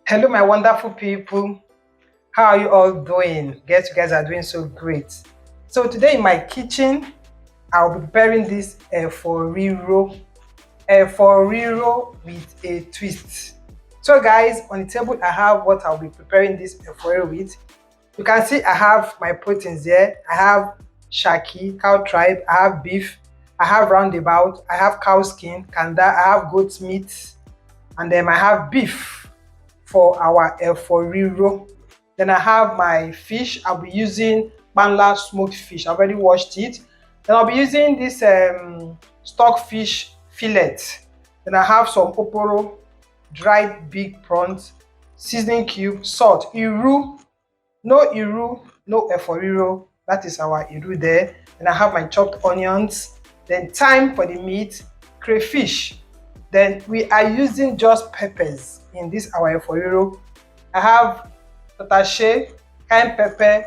Hello, my wonderful people. How are you all doing? Guess you guys are doing so great. So today in my kitchen, I'll be preparing this Efo Riro with a twist. So guys, on the table I have what I'll be preparing this Efo Riro with. You can see I have my proteins here. I have SHAKI, cow tripe. I have beef. I have roundabout. I have cow skin, CANDA. I have goat meat, and then I have beef for our Efo Riro. Then I have my fish. I'll be using Banla smoked fish. I already washed it. Then I'll be using this stockfish fillet. Then I have some oporo, dried big prawns, seasoning cube, salt, iru, no Efo Riro. That is our iru there. Then I have my chopped onions. Then thyme for the meat, crayfish. Then we are using just peppers in this our Efo Riro. I have TATASHI, cayenne pepper,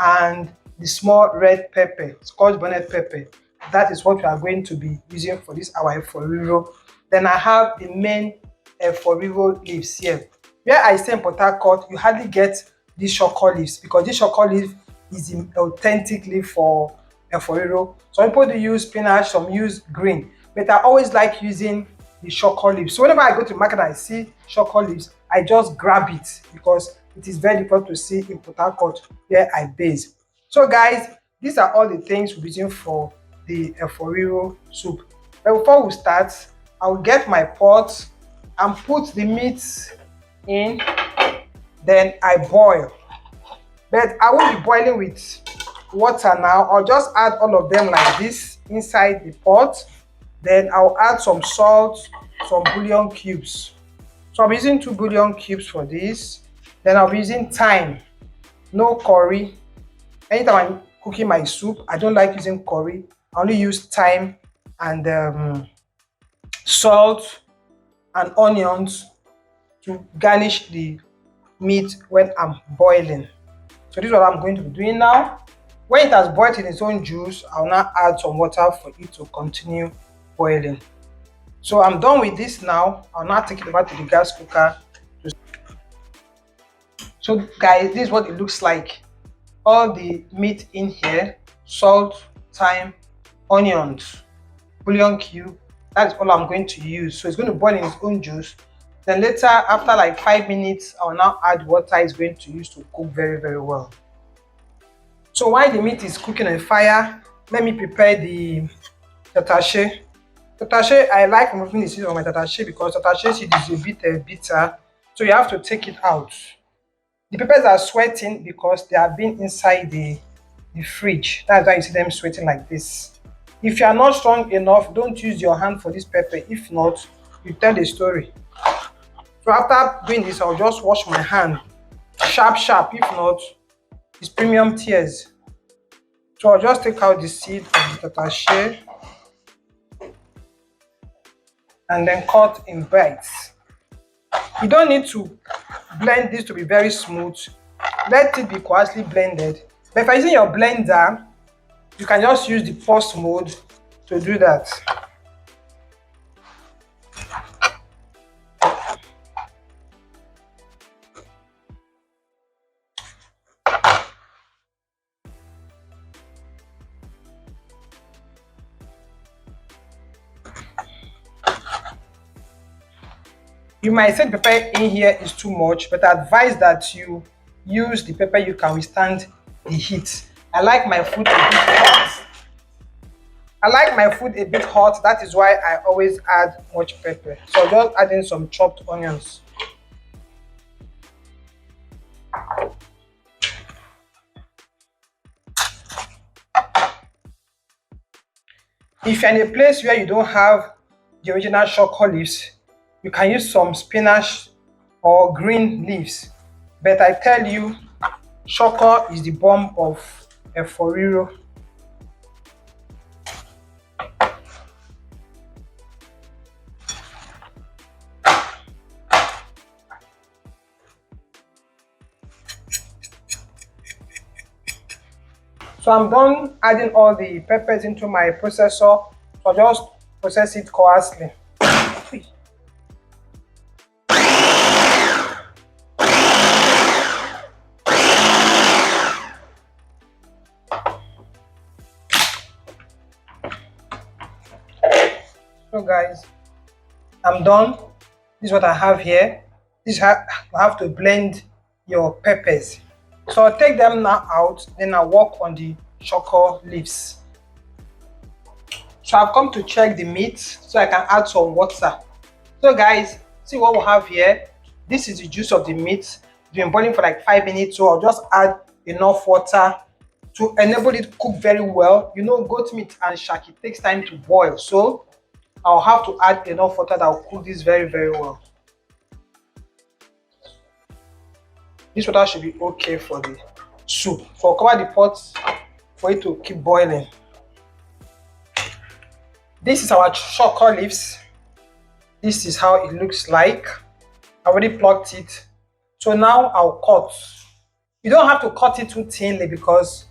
and the small red pepper, scotch bonnet pepper. That is what we are going to be using for this our Efo Riro. Then I have the main Efo Riro leaves here. Where I stay in Port Harcourt, you hardly get these SHOKO leaves because this SHOKO leaf is the authentic leaf for Efo Riro. Some people do use spinach, some use green, but I always like using the SHOKO leaves. So whenever I go to the market and I see SHOKO leaves, I just grab it because it is very difficult to see in Port Harcourt where I base. So guys, these are all the things we're using for the Efo Riro soup. But before we start, I will get my pot and put the meat in, then I boil. But I won't be boiling with water now. I'll just add all of them like this inside the pot. Then I'll add some salt, some bouillon cubes. So I'm using 2 bouillon cubes for this. Then I'll be using thyme, no curry. Anytime I'm cooking my soup, I don't like using curry. I only use thyme and salt and onions to garnish the meat when I'm boiling. So this is what I'm going to be doing now. When it has boiled in its own juice, I'll now add some water for it to continue boiling. So I'm done with this now. I'll now take it over to the gas cooker. So guys, this is what it looks like. All the meat in here, salt, thyme, onions, bouillon cube. That is all I'm going to use. So it's going to boil in its own juice. Then later, after like 5 minutes, I'll now add water it's going to use to cook very, very well. So while the meat is cooking on fire, let me prepare the TATASHI. TATASHI, I like removing the seed of my TATASHI because TATASHI seed is a bit bitter, so you have to take it out. The peppers are sweating because they have been inside the fridge. That's why you see them sweating like this. If you are not strong enough, don't use your hand for this pepper. If not, you tell the story. So after doing this, I'll just wash my hand. Sharp, sharp. If not, it's premium tears. So I'll just take out the seed of the TATASHI and then cut in bites. You don't need to blend this to be very smooth. Let it be coarsely blended. But if you're using your blender, you can just use the pulse mode to do that. You might say the pepper in here is too much, but I advise that you use the pepper you can withstand the heat. I like my food a bit hot. That is why I always add much pepper. So just adding some chopped onions. If you're in a place where you don't have the original SHOKO leaves, you can use some spinach or green leaves. But I tell you, SHOKO is the bomb of Efo Riro. So I'm done adding all the peppers into my processor. So just process it coarsely. So guys, I'm done. This is what I have here. This is how you have to blend your peppers. So I'll take them now out, then I'll work on the SHOKO leaves. So I've come to check the meat so I can add some water. So guys, see what we have here. This is the juice of the meat. It's been boiling for like 5 minutes, so I'll just add enough water to enable it to cook very well. You know, goat meat and shaki takes time to boil, so I'll have to add enough water that will cook this very, very well. This water should be okay for the soup. So I'll cover the pot for it to keep boiling. This is our SHOKO leaves. This is how it looks like. I already plucked it. So now I'll cut. You don't have to cut it too thinly because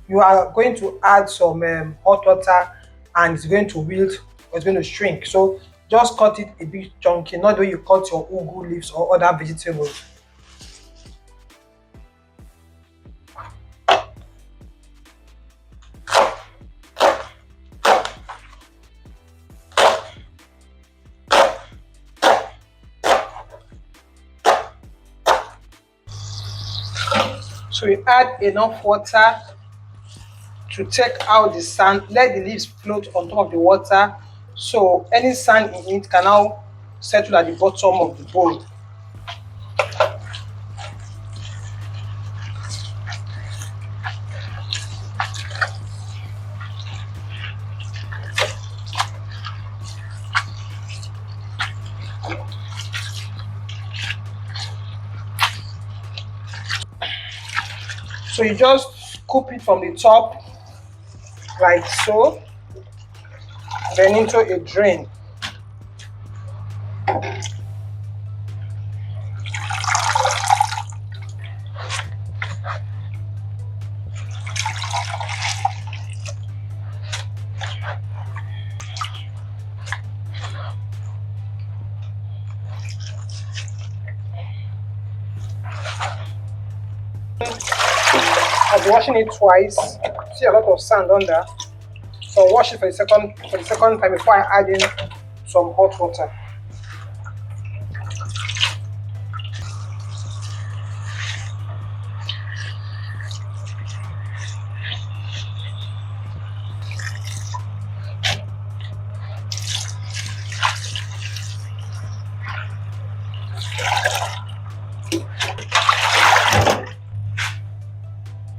you are going to add some hot water and it's going to wilt or it's going to shrink. So just cut it a bit chunky, not the way you cut your ugu leaves or other vegetables. So you add enough water to take out the sand, let the leaves float on top of the water, so any sand in it can now settle at the bottom of the bowl. So you just scoop it from the top like so, then into a drain. I'll be washing it twice. See a lot of sand under. So I'll wash it for the second time before I add in some hot water.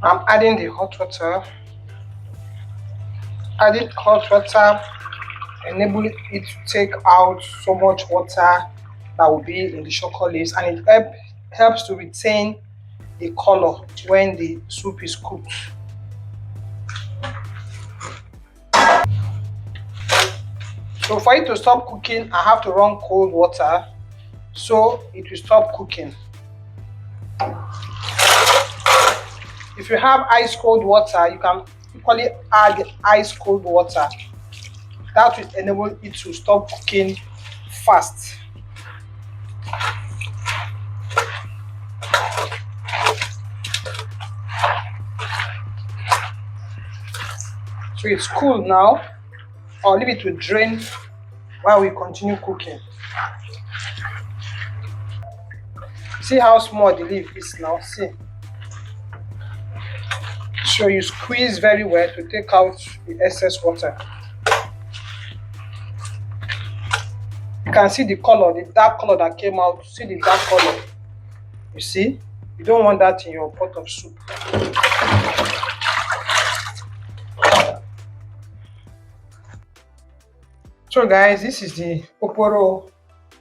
I'm adding the hot water. Adding hot water enable it to take out so much water that will be in the SHOKO leaves, and it helps to retain the color when the soup is cooked. So for it to stop cooking, I have to run cold water so it will stop cooking. If you have ice cold water, you can equally add ice cold water. That will enable it to stop cooking fast. So it's cool now. I'll leave it to drain while we continue cooking. See how small the leaf is now, see. So you squeeze very well to take out the excess water. You can see the color, the dark color that came out. See the dark color. You see? You don't want that in your pot of soup. So guys, this is the oporo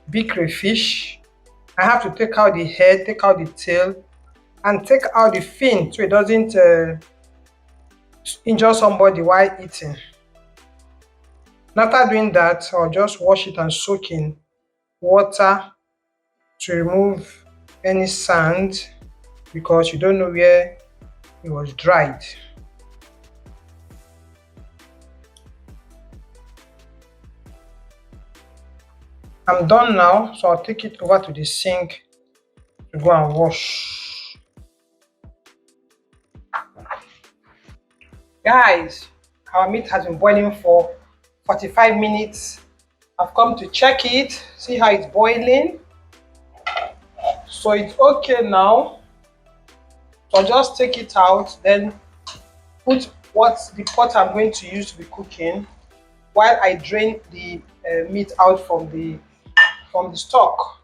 big crayfish. I have to take out the head, take out the tail, and take out the fin so it doesn't injure somebody while eating. After doing that, I'll just wash it and soak in water to remove any sand because you don't know where it was dried. I'm done now, so I'll take it over to the sink to go and wash. Guys, our meat has been boiling for 45 minutes. I've come to check it, see how it's boiling. So it's okay now. So I'll just take it out, then put what the pot I'm going to use to be cooking while I drain the meat out from the stock.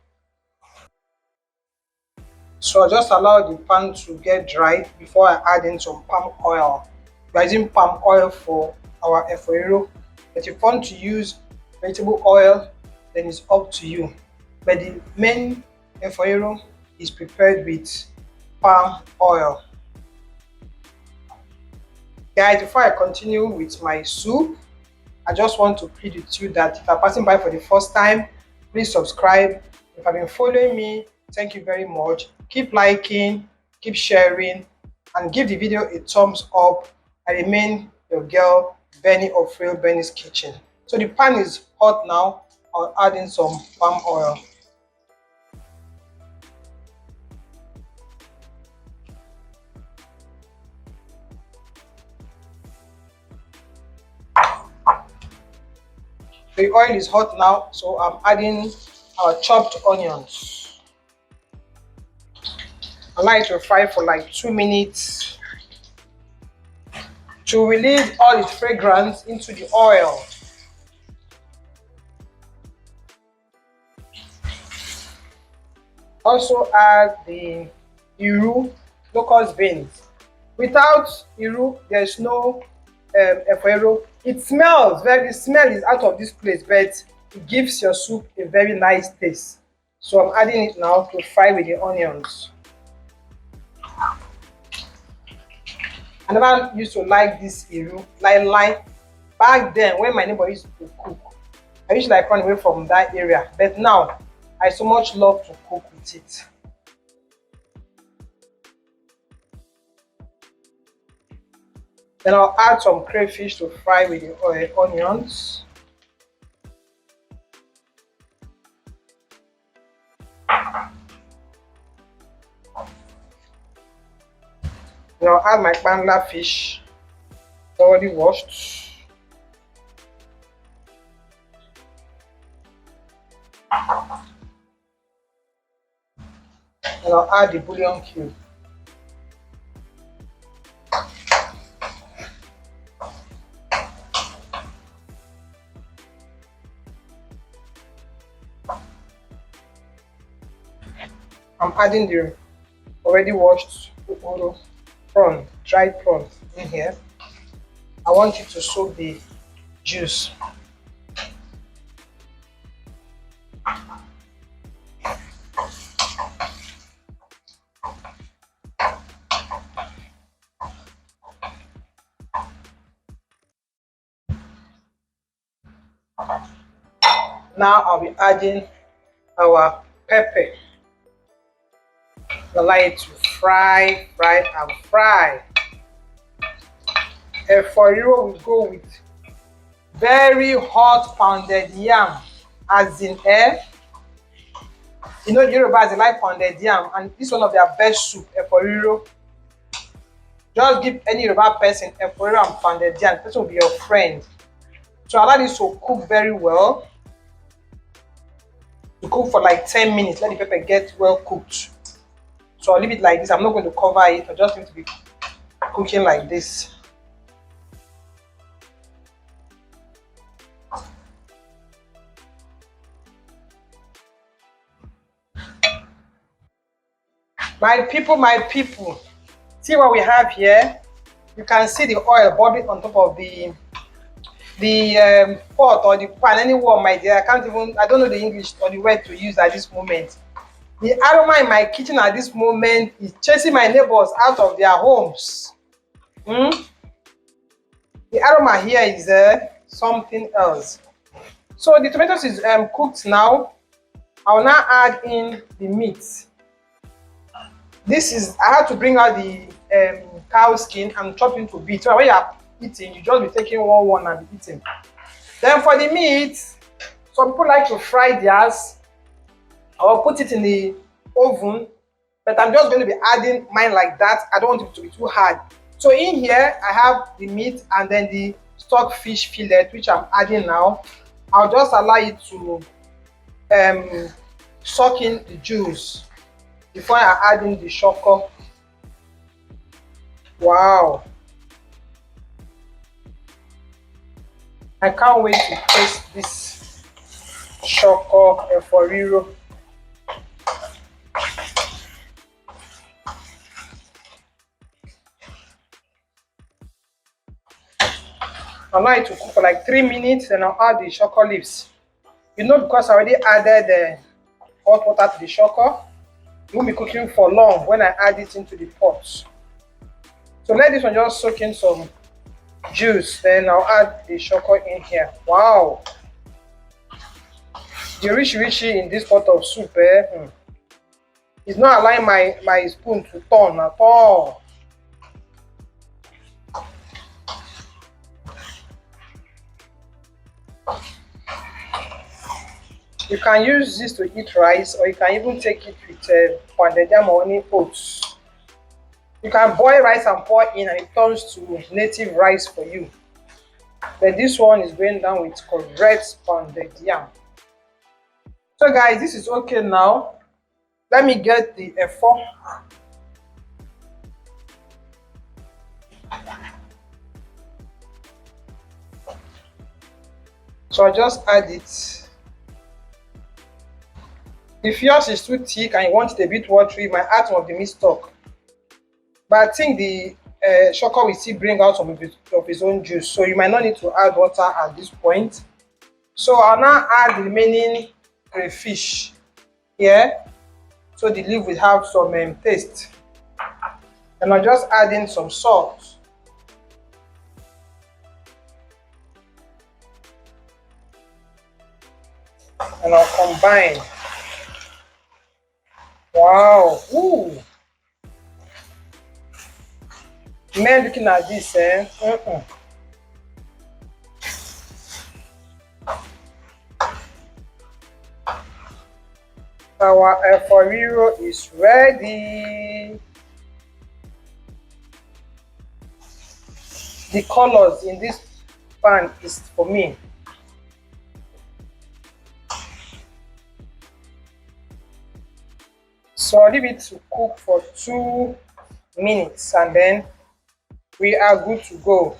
So I just allow the pan to get dry before I add in some palm oil. We're using palm oil for our Efo Riro, but if you want to use vegetable oil, then it's up to you. But the main Efo Riro is prepared with palm oil. Guys, before I continue with my soup, I just want to plead with you that if you're passing by for the first time, please subscribe. If you've been following me, thank you very much. Keep liking, keep sharing, and give the video a thumbs up. I remain your girl, Benny of Real Benny's Kitchen. So the pan is hot now. I'll add in some palm oil. The oil is hot now, so I'm adding our chopped onions. Allow it to fry for like 2 minutes to release all its fragrance into the oil. Also add the locust beans. Without iru, there's no Efo Riro. It smells the smell is out of this place, but it gives your soup a very nice taste. So I'm adding it now to fry with the onions. I never used to like this iru, like back then when my neighbor used to cook. I used to like run away from that area, but now I so much love to cook with it. Then I'll add some crayfish to fry with the onions. Then I'll add my CANDA fish, already washed. And I'll add the bouillon cube. I'm adding the already washed prawn, dried prawn in here. I want you to soak the juice. Now I'll be adding our pepper. Allow it to fry and fry. For Riro, we go with very hot pounded yam, as in you know, Yorubas, they like pounded yam, and this is one of their best soup, Efo Riro. Just give any Yoruba person Efo Riro and pounded yam, the person will be your friend. So allow this to cook very well. To cook for like 10 minutes, let the pepper get well cooked. So I'll leave it like this. I'm not going to cover it. I just need to be cooking like this. My people, see what we have here. You can see the oil bubbling on top of the pot or the pan, anywhere, my dear. I don't know the English or the word to use at this moment. The aroma in my kitchen at this moment is chasing my neighbors out of their homes. The aroma here is something else. So the tomatoes is cooked now. I will now add in the meat. I had to bring out the cow skin and chop into bits. So when you are eating, you just be taking one and be eating. Then for the meat, some people like to fry theirs. I will put it in the oven, but I'm just going to be adding mine like that. I don't want it to be too hard. So in here, I have the meat and then the stockfish fillet, which I'm adding now. I'll just allow it to soak in the juice before I add in the SHOKO. Wow, I can't wait to taste this SHOKO Efo Riro. Allow it to cook for like 3 minutes, and I'll add the SHOKO leaves. You know, because I already added the hot water to the SHOKO, it won't be cooking for long when I add it into the pot. So let this one just soak in some juice, then I'll add the SHOKO in here. Wow, the richy in this pot of soup, it's not allowing my spoon to turn at all. You can use this to eat rice, or you can even take it with pounded yam or any oats. You can boil rice and pour in and it turns to native rice for you. But this one is going down with correct pounded yam. So guys, this is okay now. Let me get the efo. So I just add it. If yours is too thick and you want it a bit watery, you might add some of the meat stock. But I think the SHOKO will still bring out some of its own juice, so you might not need to add water at this point. So I'll now add the remaining crayfish here, so the leaf will have some taste. And I'll just add in some salt. And I'll combine. Wow, ooh. Man, looking at this, Our Efo Riro is ready. The colors in this pan is for me. So I'll leave it to cook for 2 minutes and then we are good to go.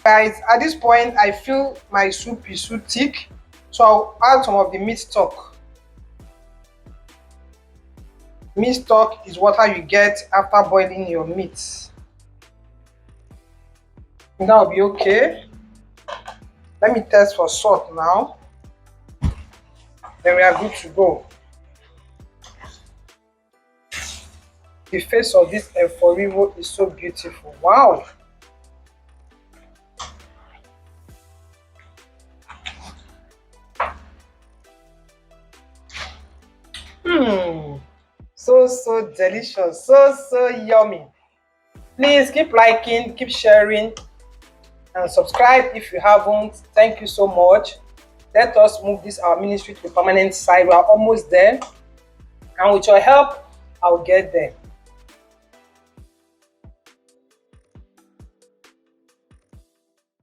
Guys, at this point I feel my soup is too thick, so I'll add some of the meat stock. Meat stock is what you get after boiling your meat. That will be okay. Let me test for salt now. Then we are good to go. The face of this Efo Riro is so beautiful. Wow. So delicious, so yummy. Please keep liking, keep sharing, and subscribe if you haven't. Thank you so much. Let us move this our ministry to the permanent side. We are almost there, and with your help I'll get there.